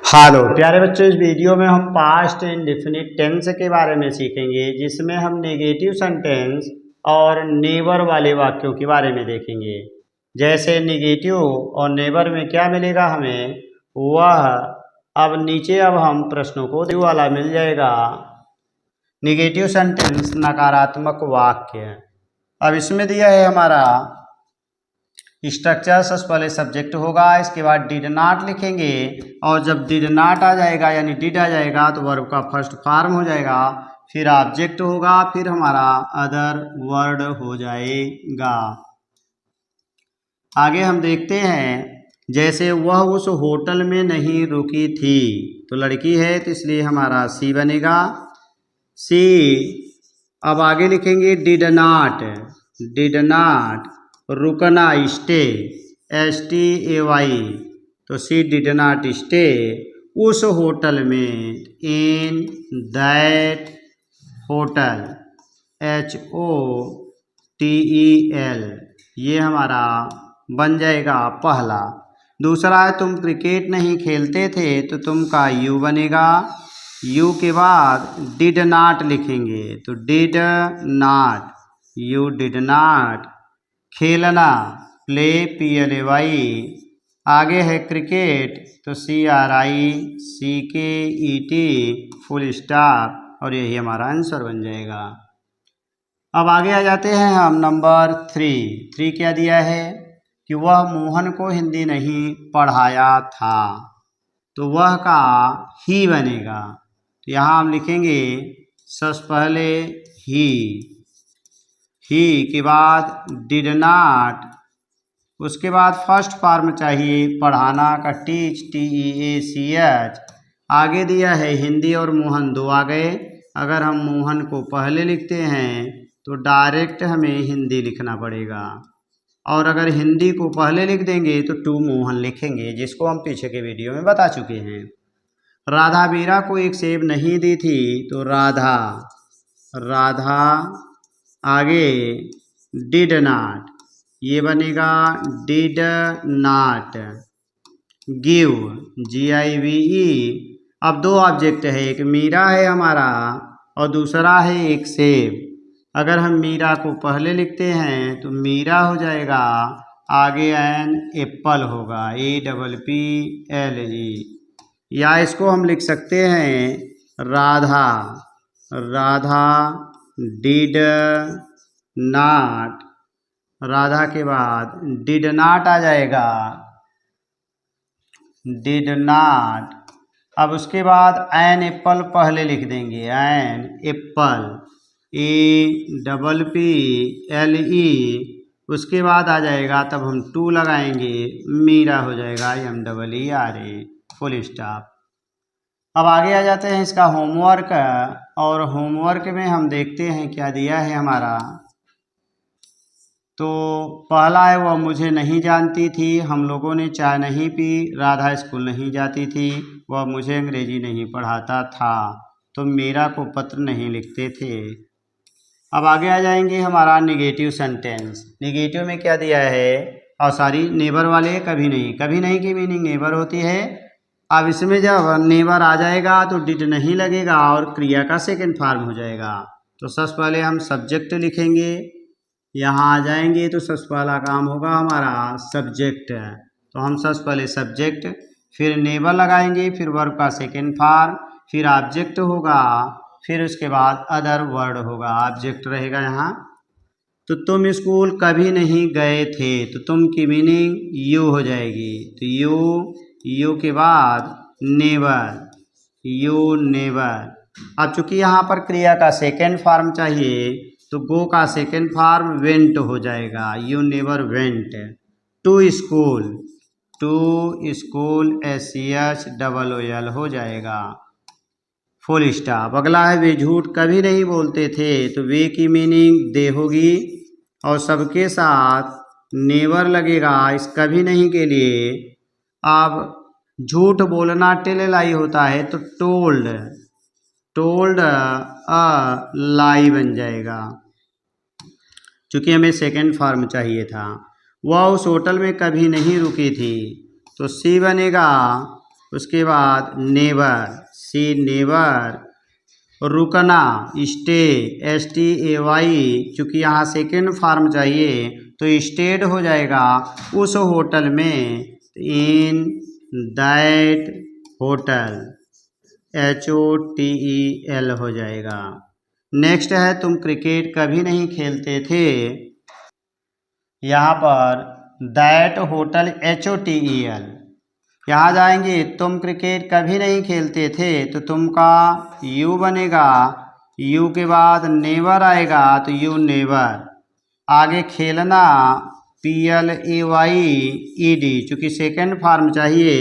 Hello प्यारे बच्चों, इस वीडियो में हम पास्ट इंडेफिनिट टेंस के बारे में सीखेंगे, जिसमें हम नेगेटिव सेंटेंस और नेबर वाले वाक्यों के बारे में देखेंगे। जैसे नेगेटिव और नेबर में क्या मिलेगा हमें, वह अब नीचे अब हम प्रश्नों को दो वाला मिल जाएगा। नेगेटिव सेंटेंस नकारात्मक वाक्य। अब इसमें दिया है हमारा स्ट्रक्चर। सबसे पहले सब्जेक्ट होगा, इसके बाद डिड नॉट लिखेंगे, और जब डिड नॉट आ जाएगा यानी डिड आ जाएगा तो वर्ब का फर्स्ट फॉर्म हो जाएगा, फिर ऑब्जेक्ट होगा, फिर हमारा अदर वर्ड हो जाएगा। आगे हम देखते हैं, जैसे वह उस होटल में नहीं रुकी थी, तो लड़की है तो इसलिए हमारा सी बनेगा, सी। अब आगे लिखेंगे डिड नॉट रुकना, स्टे, STAY, तो सी डिड नॉट स्टे उस होटल में, इन दैट होटल, HOTEL, ये हमारा बन जाएगा पहला। दूसरा है तुम क्रिकेट नहीं खेलते थे, तो तुम का यू बनेगा, यू के बाद डिड नॉट लिखेंगे, तो did not, you did not. खेलना, प्ले, PLAY। आगे है क्रिकेट, तो CRICKET, फुल स्टॉप, और यही हमारा आंसर बन जाएगा। अब आगे आ जाते हैं हम नंबर 3। क्या दिया है कि वह मोहन को हिंदी नहीं पढ़ाया था, तो वह का ही बनेगा, तो यहाँ हम लिखेंगे सबसे पहले ही के बाद डिड नॉट, उसके बाद फर्स्ट फॉर्म चाहिए पढ़ाना का, टीच, TEACH। आगे दिया है हिंदी और मोहन दो आ गए। अगर हम मोहन को पहले लिखते हैं तो डायरेक्ट हमें हिंदी लिखना पड़ेगा, और अगर हिंदी को पहले लिख देंगे तो टू मोहन लिखेंगे, जिसको हम पीछे के वीडियो में बता चुके हैं। राधा मीरा को एक सेब नहीं दी थी, तो राधा आगे डिड नॉट, ये बनेगा डिड नॉट गिव, GIVE। अब दो ऑब्जेक्ट है, एक मीरा है हमारा और दूसरा है एक सेब। अगर हम मीरा को पहले लिखते हैं तो मीरा हो जाएगा, आगे एन एप्पल होगा, APPLE, या इसको हम लिख सकते हैं राधा डिड नॉट, राधा के बाद डिड नॉट आ जाएगा, डिड नॉट। अब उसके बाद एन एप्पल पहले लिख देंगे, एन एप्पल, APPLE, उसके बाद आ जाएगा, तब हम टू लगाएंगे, मीरा हो जाएगा, MEERA, फुल स्टॉप। अब आगे आ जाते हैं इसका होमवर्क, और होमवर्क में हम देखते हैं क्या दिया है हमारा। तो पहला है वह मुझे नहीं जानती थी, हम लोगों ने चाय नहीं पी, राधा स्कूल नहीं जाती थी, वह मुझे अंग्रेजी नहीं पढ़ाता था, तो मेरा को पत्र नहीं लिखते थे। अब आगे आ जाएंगे हमारा नेगेटिव सेंटेंस। नेगेटिव में क्या दिया है, और सारी नेबर वाले, कभी नहीं की मीनिंग नेबर होती है। अब इसमें जब नेबर आ जाएगा तो डिड नहीं लगेगा और क्रिया का सेकेंड फॉर्म हो जाएगा। तो सबसे पहले हम सब्जेक्ट लिखेंगे, यहाँ आ जाएंगे तो सबसे पहला काम होगा हमारा सब्जेक्ट, तो हम सबसे पहले सब्जेक्ट, फिर नेबर लगाएंगे, फिर वर्ब का सेकेंड फॉर्म, फिर ऑब्जेक्ट होगा, फिर उसके बाद अदर वर्ड होगा, ऑब्जेक्ट रहेगा यहाँ। तो तुम स्कूल कभी नहीं गए थे, तो तुम की मीनिंग यू हो जाएगी, तो यू के बाद नेवर, यू नेवर। अब चूंकि यहाँ पर क्रिया का सेकेंड फॉर्म चाहिए, तो गो का सेकेंड फॉर्म वेंट हो जाएगा, you never went to school, SCHOOL हो जाएगा, फुल स्टॉप। अगला है वे झूठ कभी नहीं बोलते थे, तो वे की मीनिंग दे होगी, और सबके साथ नेवर लगेगा इस कभी नहीं के लिए। अब झूठ बोलना टेल होता है, तो टोल्ड अ लाई बन जाएगा, चूंकि हमें सेकेंड फॉर्म चाहिए था। वह उस होटल में कभी नहीं रुकी थी, तो सी बनेगा, उसके बाद नेवर, सी नेवर, रुकना, स्टे, STAY, चूँकि यहाँ सेकेंड फॉर्म चाहिए तो स्टेड हो जाएगा उस होटल में, इन दैट होटल, HOTEL हो जाएगा। नेक्स्ट है तुम क्रिकेट कभी नहीं खेलते थे, यहाँ पर दैट होटल HOTEL, यहाँ जाएंगे तुम क्रिकेट कभी नहीं खेलते थे तो तुम का यू बनेगा, यू के बाद नेवर आएगा तो यू नेवर, आगे खेलना PLAYED, चूँकि सेकेंड फॉर्म चाहिए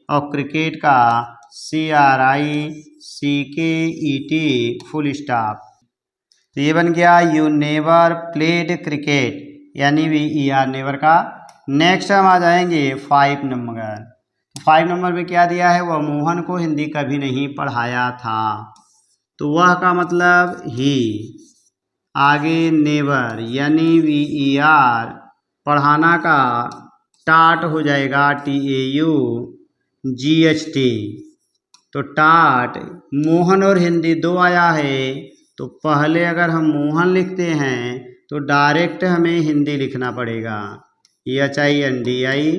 और क्रिकेट का CRICKET फुल स्टॉप, तो ये बन गया यू नेवर प्लेड क्रिकेट, यानी VER नेवर का। नेक्स्ट हम आ जाएंगे 5 नंबर। 5 नंबर में क्या दिया है, वह मोहन को हिंदी कभी नहीं पढ़ाया था, तो वह का मतलब ही, आगे नेवर यानी VER, पढ़ाना का टाट हो जाएगा TAUGHT, तो टाट, मोहन और हिंदी दो आया है तो पहले अगर हम मोहन लिखते हैं तो डायरेक्ट हमें हिंदी लिखना पड़ेगा HINDI,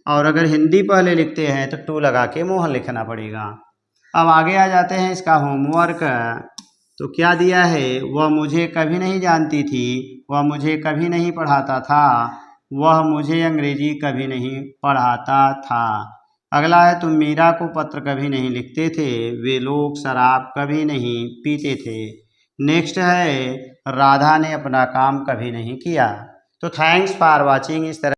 और अगर हिंदी पहले लिखते हैं तो टू लगा के मोहन लिखना पड़ेगा। अब आगे आ जाते हैं इसका होमवर्क। तो क्या दिया है, वह मुझे कभी नहीं जानती थी, वह मुझे कभी नहीं पढ़ाता था, वह मुझे अंग्रेजी कभी नहीं पढ़ाता था। अगला है तुम मीरा को पत्र कभी नहीं लिखते थे, वे लोग शराब कभी नहीं पीते थे। नेक्स्ट है राधा ने अपना काम कभी नहीं किया। तो थैंक्स फॉर वॉचिंग। इस तरह